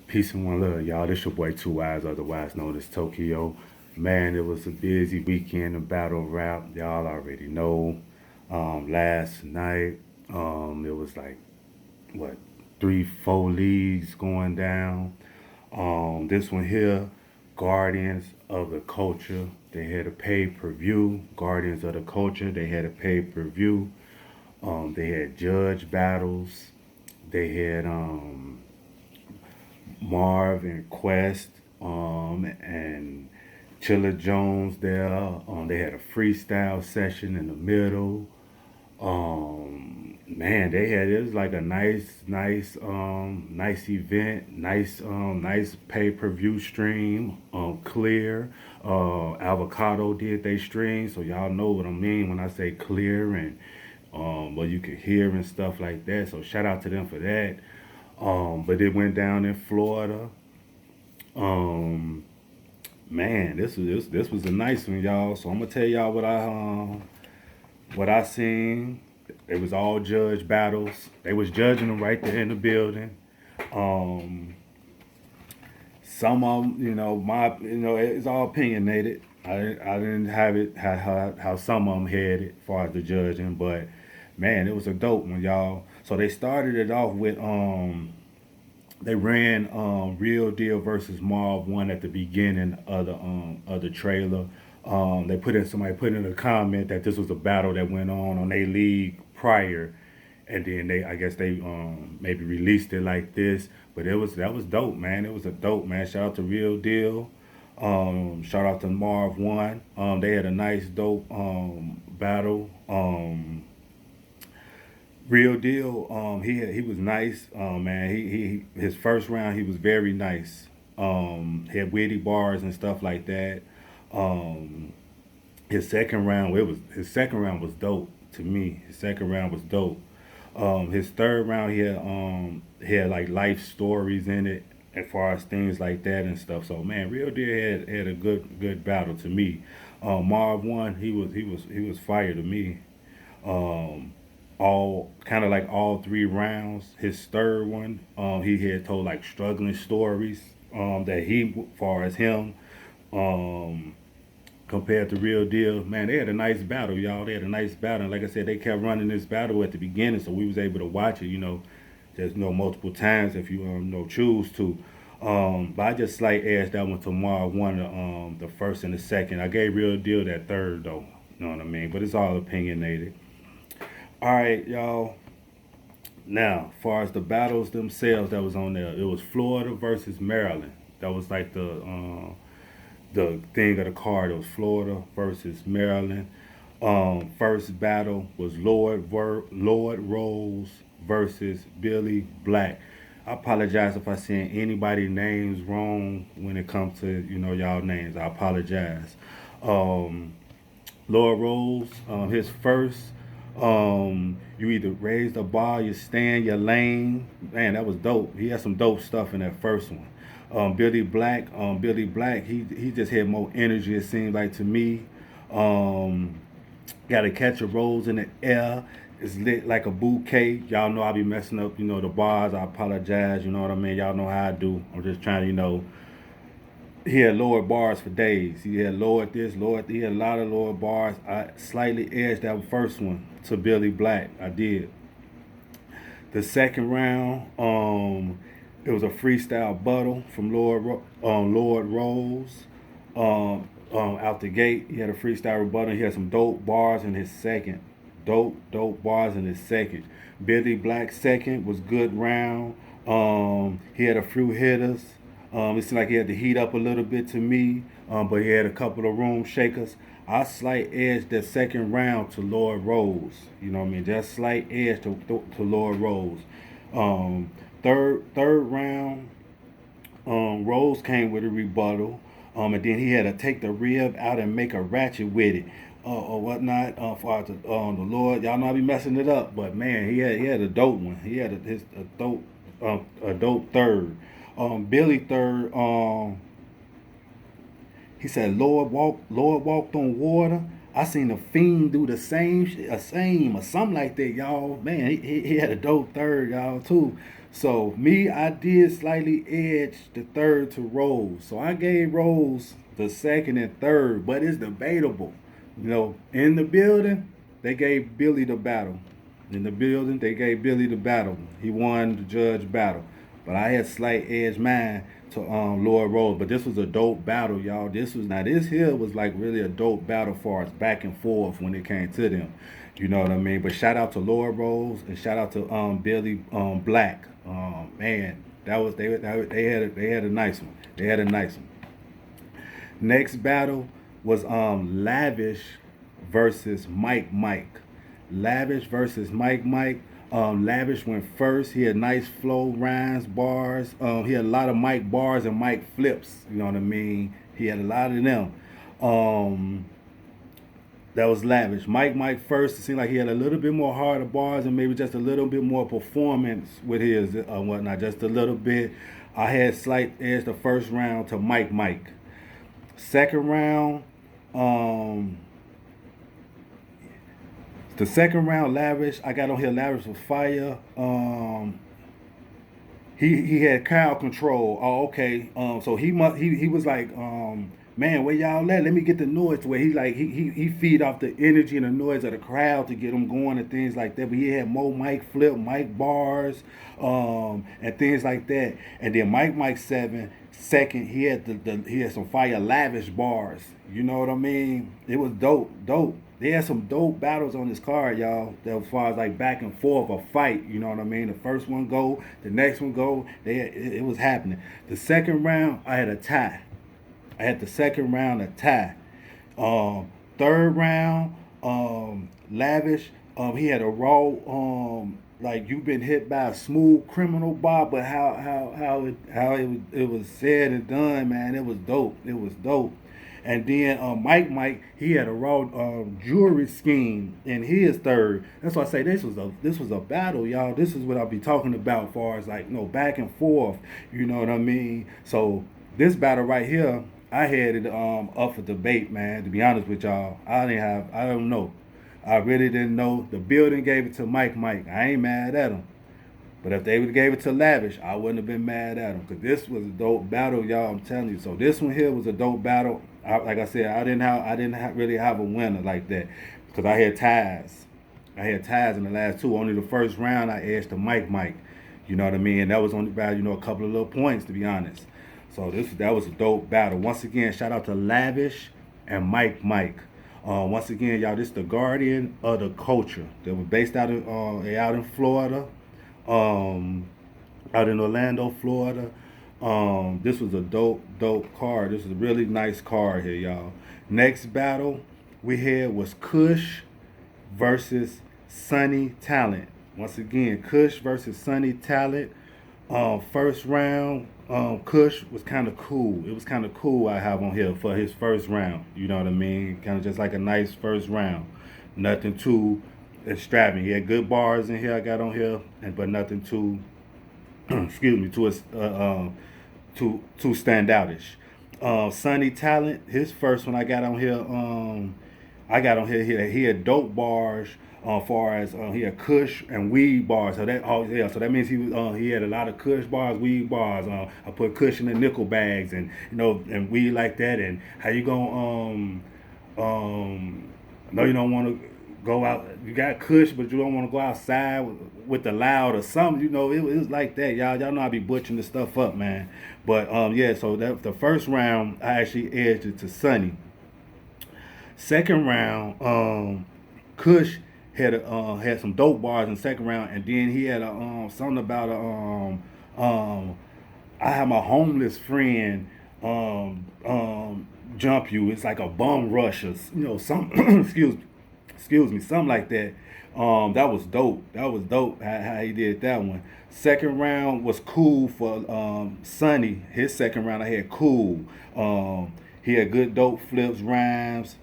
Peace and one love, y'all. This your boy Two Eyes, otherwise known as Tokyo. Man, it was a busy weekend of battle rap. Y'all already know. Last night, it was like what 3, 4 leagues going down. This one here, Guardians of the Culture. They had a pay-per-view. Guardians of the Culture. They had a pay-per-view. They had judge battles. They had Marv and Quest, and Chilla Jones there. They had a freestyle session in the middle. Man, they had it was like a nice event, nice pay-per-view stream. Clear, Avocado did they stream, so y'all know what I mean when I say clear and what you could hear and stuff like that. So shout out to them for that. But it went down in Florida. Um, Man, this was a nice one, y'all. So I'm gonna tell y'all what I seen. It was all judge battles. They was judging them right there in the building. Um, some of them, it's all opinionated. I didn't have it how some of them had it, as far as the judging, but man, it was a dope one, y'all. So they started it off with they ran Real Deal versus Marv one at the beginning of the trailer. They put in somebody put in a comment that this was a battle that went on their league prior, and then I guess they maybe released it like this. But that was dope, man. It was a dope, man. Shout out to Real Deal. Shout out to Marv one. They had a nice dope battle. Real deal. He was nice. Man, he his first round he was very nice. He had witty bars and stuff like that. Um, his second round was dope to me. His second round was dope. His third round he had like life stories in it as far as things like that and stuff. So man, Real Deal had a good battle to me. Marv one he was fire to me. Um, all kind of like all 3 rounds. His third one, he had told like struggling stories that far as him, um, compared to Real Deal. Man, they had a nice battle, y'all. They had a nice battle. And like I said, they kept running this battle at the beginning, so we was able to watch it. There's multiple times if you choose to. But I just slight edged that one tomorrow. One the first and the second. I gave Real Deal that third though. You know what I mean? But it's all opinionated. All right, y'all. Now, as far as the battles themselves that was on there, it was Florida versus Maryland. That was like the thing of the card. It was Florida versus Maryland. First battle was Lord Rose versus Billy Black. I apologize if I said anybody names wrong when it comes to y'all names. I apologize. Um, Lord Rose, his first, you either raise the bar, you stay in your lane. Man, that was dope. He had some dope stuff in that first one. Billy Black, he just had more energy. It seemed like to me. Um, Got to catch a rose in the air. It's lit like a bouquet. Y'all know I be messing up, the bars. I apologize. You know what I mean. Y'all know how I do. I'm just trying to, he had lowered bars for days. He had lowered this, lowered. He had a lot of lower bars. I slightly edged that first one to Billy Black. I did. The second round, it was a freestyle battle from Lord Rose. Out the gate, he had a freestyle rebuttal. He had some dope bars in his second. Dope bars in his second. Billy Black's second was good round. He had a few hitters. It seemed like he had to heat up a little bit to me, but he had a couple of room shakers. I slight edge that second round to Lord Rose. You know what I mean? Just slight edge to Lord Rose. Um, third round, Rose came with a rebuttal, and then he had to take the rib out and make a ratchet with it, or whatnot. For the Lord, y'all know I be messing it up, but man, he had a dope one. He had a dope third. Billy third. He said, Lord walked on water. I seen the Fiend do the same or something like that, y'all. Man, he had a dope third, y'all, too. So me, I did slightly edge the third to Rose. So I gave Rose the second and third, but it's debatable. In the building, they gave Billy the battle. In the building, they gave Billy the battle. He won the judge battle. But I had slight edge mine to Lloyd Rose. But this was a dope battle, y'all. This here was like really a dope battle for us back and forth when it came to them. You know what I mean? But shout out to Lloyd Rose and shout out to Billy Black. Man, that was they had a nice one. They had a nice one. Next battle was Lavish versus Mike Mike. Lavish versus Mike Mike. Lavish went first. He had nice flow, rhymes, bars. He had a lot of Mike bars and Mike flips. You know what I mean? He had a lot of them. Um, that was Lavish. Mike first. It seemed like he had a little bit more harder bars and maybe just a little bit more performance with his whatnot. Just a little bit. I had slight edge the first round to Mike. Second round, um, the second round, Lavish. I got on here. Lavish was fire. He had crowd control. Oh, okay. So he was like, man, where y'all at? Let me get the noise to where he feed off the energy and the noise of the crowd to get them going and things like that. But he had more mic flip, mic bars, and things like that. And then Mike Seven second, he had some fire Lavish bars. You know what I mean? It was dope. They had some dope battles on this card, y'all. That as far as like back and forth, a fight. You know what I mean? The first one go, the next one go. It was happening. The second round, I had a tie. I had the second round a tie. Third round, Lavish. He had a raw, like you've been hit by a smooth criminal bar, but how it was said and done, man. It was dope. It was dope. And then Mike, he had a raw jewelry scheme in his third. That's why I say this was a battle, y'all. This is what I'll be talking about, as far as like back and forth. You know what I mean? So this battle right here, I had it up for debate, man. To be honest with y'all, I don't know. I really didn't know. The building gave it to Mike. I ain't mad at him. But if they would have gave it to Lavish, I wouldn't have been mad at him. Because this was a dope battle, y'all. I'm telling you. So this one here was a dope battle. Like I said, I didn't really have a winner like that. Because I had ties. In the last two. Only the first round I edged to Mike. You know what I mean? And that was only by, a couple of little points, to be honest. So that was a dope battle. Once again, shout out to Lavish and Mike. Once again, y'all, this is the Guardian of the Culture. They were based out in Florida, out in Orlando, Florida. This was a dope card. This was a really nice card here, y'all. Next battle we had was Kush versus Sunny Talent. Once again, Kush versus Sunny Talent. First round, Kush was kind of cool. It was kind of cool I have on here for his first round. You know what I mean? Kind of just like a nice first round. Nothing too extravagant. He had good bars in here I got on here, but nothing too, excuse me, too standoutish. Sunny Talent, his first one I got on here, he had dope bars. Far as he had Kush and weed bars, so that means he had a lot of Kush bars, weed bars. I put Kush in the nickel bags and and weed like that. And how you gonna no, you don't want to go out. You got Kush, but you don't want to go outside with the loud or something. It was like that. Y'all know I be butchering this stuff up, man. But yeah, so that the first round I actually edged it to Sunny. Second round, Kush had some dope bars in the second round, and then he had something about I have my homeless friend jump you. It's like a bum rush or some excuse me, something like that. That was dope. How he did that one. Second round was cool for Sunny. His second round I had cool. He had good dope flips, rhymes.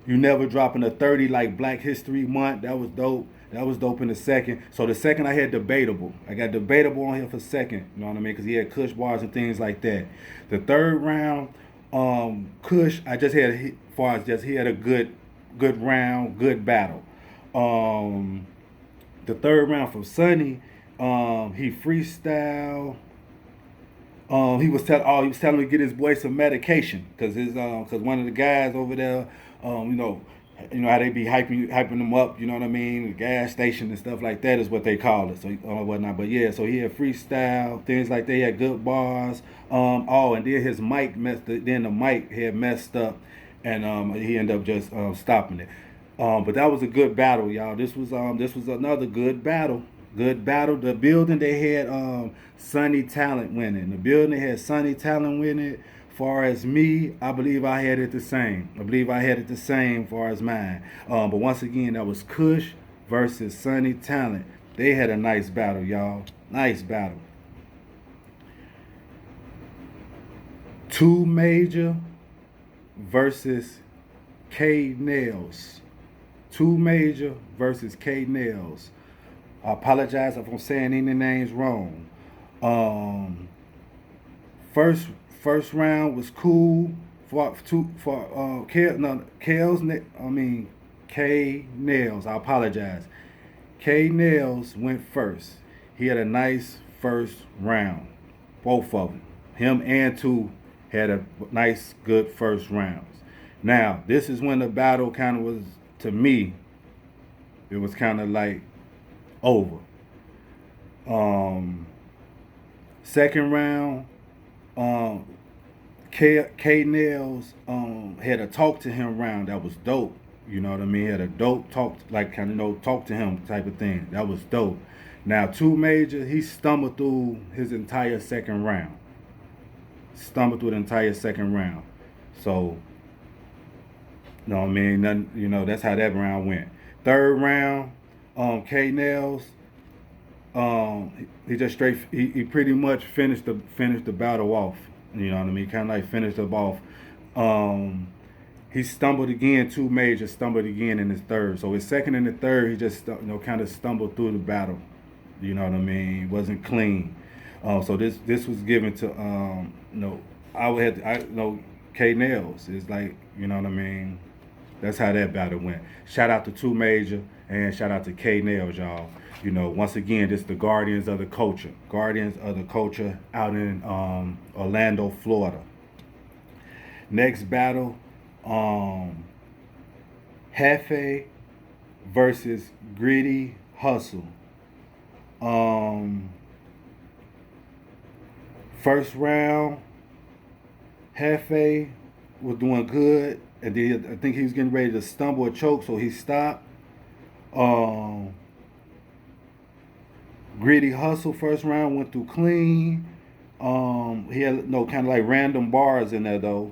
You never dropping a 30 like Black History Month. That was dope. That was dope in the second. So the second I had debatable. I got debatable on here for second. You know what I mean? Because he had Kush bars and things like that. The third round, Kush, I just had far as just he had a good round, good battle. Um, the third round from Sonny, he freestyle. He was telling me to get his boy some medication because because one of the guys over there, um, you know, how they be hyping them up. You know what I mean? The gas station and stuff like that is what they call it. So whatnot. But yeah, so he had freestyle things like that. He had good bars. And then his mic then the mic had messed up, and he ended up just stopping it. But that was a good battle, y'all. This was another good battle. Good battle. The building they had Sunny Talent winning. The building had Sunny Talent winning. Far as me, I believe I had it the same. I believe I had it the same far as mine. But once again, that was Kush versus Sunny Talent. They had a nice battle, y'all. Nice battle. Two Major versus K Nails. Two Major versus K Nails. I apologize if I'm saying any names wrong. Um, first first round was cool for Kale, no, Kale's I mean K Nails. I apologize. K Nails went first. He had a nice first round. Both of them. Him and two had a nice good first rounds. Now, this is when the battle kind of was, to me, it was kind of like over. Um, Second round, um, K Nails had a talk to him round that was dope. You know what I mean? Had a dope talk, like kind of talk to him type of thing. That was dope. Now, Two Major, he stumbled through his entire second round. Stumbled through the entire second round. So, you know what I mean? Nothing, that's how that round went. Third round, K Nails, he just he pretty much finished the battle off. You know what I mean? Kind of like finished it off. Um, he stumbled again. Two Major stumbled again in his third. So his second and the third, he just kind of stumbled through the battle. You know what I mean? It wasn't clean. So this was given to I would have to, K Nails. It's like, you know what I mean. That's how that battle went. Shout out to Two Major and shout out to K Nails, y'all. Once again, this is the Guardians of the Culture. Guardians of the Culture out in Orlando, Florida. Next battle, Hefe versus Gritty Hustle. Um, First round, Hefe was doing good, and then I think he was getting ready to stumble or choke, so he stopped. Um, Gritty Hustle first round went through clean. He had no kind of like random bars in there though.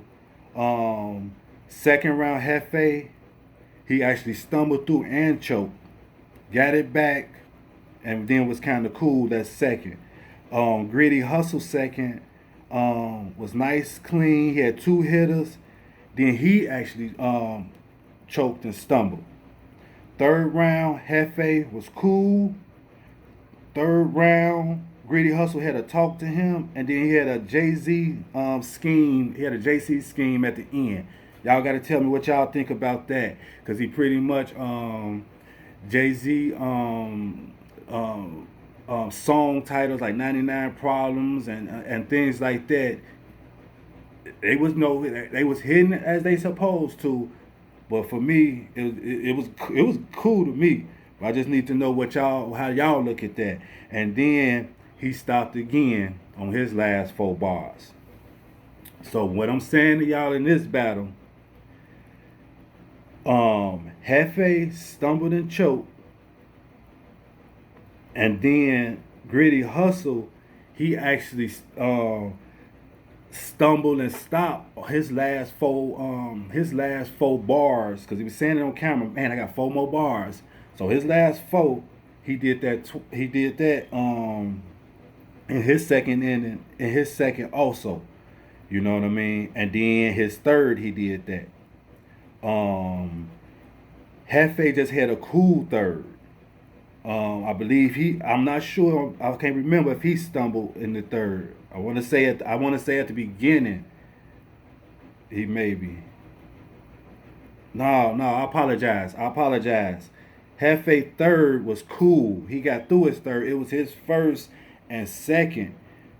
Second round, Hefe, he actually stumbled through and choked, got it back, and then was kind of cool that second. Gritty Hustle second was nice, clean. He had two hitters. Then he actually choked and stumbled. Third round, Hefe was cool. Third round, Gritty Hustle had a talk to him, and then he had a Jay Z scheme. He had a JC scheme at the end. Y'all got to tell me what y'all think about that, because he pretty much Jay Z song titles like 99 Problems and things like that. They was hidden as they supposed to, but for me it was cool to me. But I just need to know how y'all look at that. And then he stopped again on his last four bars. So what I'm saying to y'all in this battle, Hefe stumbled and choked, and then Gritty Hustle, he actually stumbled and stopped his last four bars, because he was saying it on camera. Man, I got four more bars. So his last four, he did that. He did that in his second inning. In his second also, you know what I mean. And then his third, he did that. Um, Hefe just had a cool third. I believe I'm not sure. I can't remember if he stumbled in the third. I want to say at the beginning. He may be. No, no, I apologize. I apologize. Hefe third was cool. He got through his third. It was his first and second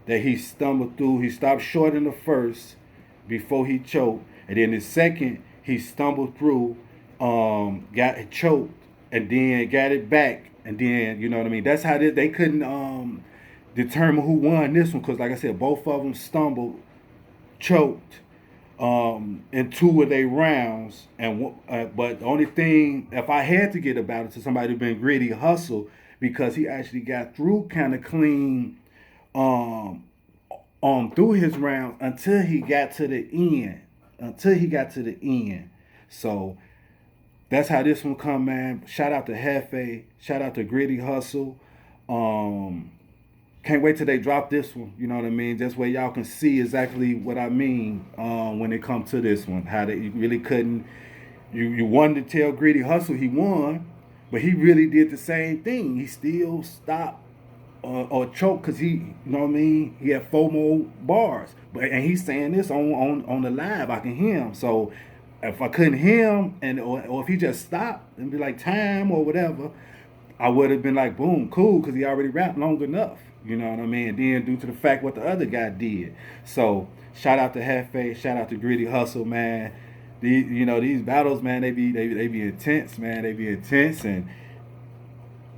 that he stumbled through. He stopped short in the first before he choked. And then the second, he stumbled through, got choked, and then got it back. And then, you know what I mean? That's how they couldn't determine who won this one because, like I said, both of them stumbled, choked, in two of their rounds. And but the only thing, if I had to get about it to somebody who been Gritty Hustle, because he actually got through kind of clean, um, through his rounds until he got to the end. Until he got to the end. So that's how this one come, man. Shout out to Hefe. Shout out to Gritty Hustle. Um, can't wait till they drop this one. You know what I mean? Just where y'all can see exactly what I mean when it comes to this one. How they really couldn't. You wanted to tell Gritty Hustle he won, but he really did the same thing. He still stopped or choked because he, you know what I mean? He had four more bars, but and he's saying this on the live. I can hear him. So if I couldn't hear him, and or if he just stopped and be like time or whatever, I would have been like, boom, cool, because he already rapped long enough. You know what I mean? And then due to the fact what the other guy did. So shout out to Hefe, shout out to Gritty Hustle, man. These battles, man, they be intense, man. They be intense, and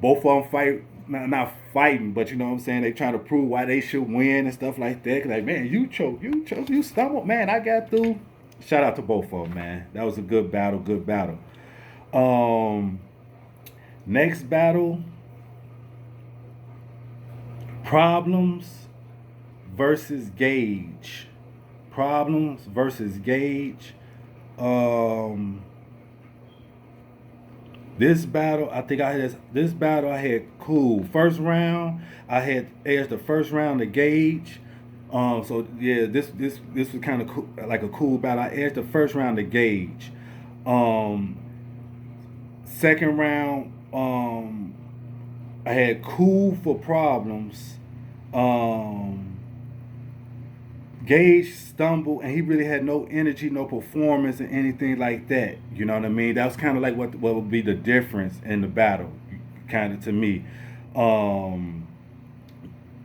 both of them fight. Not fighting, but you know what I'm saying. They trying to prove why they should win and stuff like that. Like, man, you choke, you stumbled, man. I got through. Shout out to both of them, man. That was a good battle, good battle. Um, Next battle, Problems versus Gage. Problems versus Gage. Um, this battle, I think I had this battle. I had cool first round. I had edged the first round to Gage. So yeah, this was kind of cool, like a cool battle. I edged the first round to Gage. Um, Second round, I had cool for Problems. Um, Gage stumbled and he really had no energy, no performance, and anything like that. You know what I mean? That was kind of like what would be the difference in the battle, kind of to me. Um,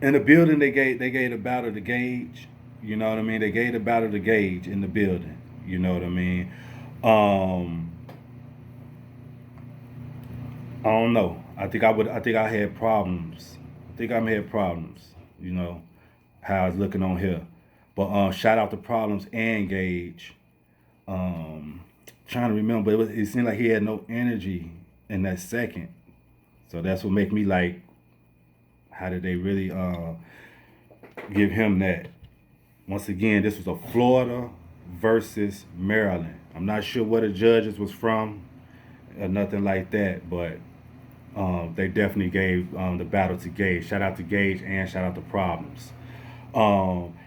in the building, they gave the battle to Gage. You know what I mean? They gave the battle to Gage in the building. You know what I mean? Um, I don't know. I think I would. I think I had problems. I think I may have problems. You know how I was looking on here. But shout out to Problems and Gage. Trying to remember, but it seemed like he had no energy in that second. So that's what make me like, how did they really give him that? Once again, this was a Florida versus Maryland. I'm not sure where the judges was from or nothing like that, but they definitely gave the battle to Gage. Shout out to Gage and shout out to Problems.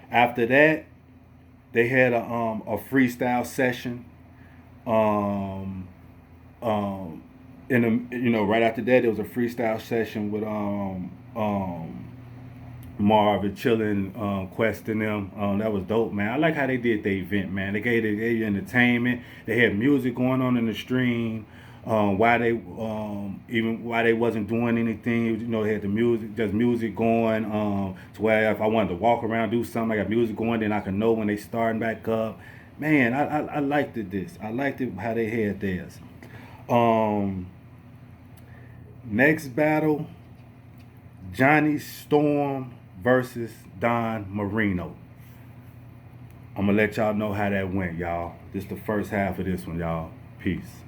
After that, they had a freestyle session. Um, um, right after that, there was a freestyle session with Marvin Chillin, Quest and them. That was dope, man. I like how they did the event, man. They gave you entertainment. They had music going on in the stream. Why they even why they wasn't doing anything, they had the music, just music going. To where if I wanted to walk around, do something, I got music going, then I can know when they starting back up. Man, I liked it. I liked it how they had theirs. Um, Next battle, Johnny Storm versus Don Marino. I'm gonna let y'all know how that went, y'all. This is the first half of this one, y'all. Peace.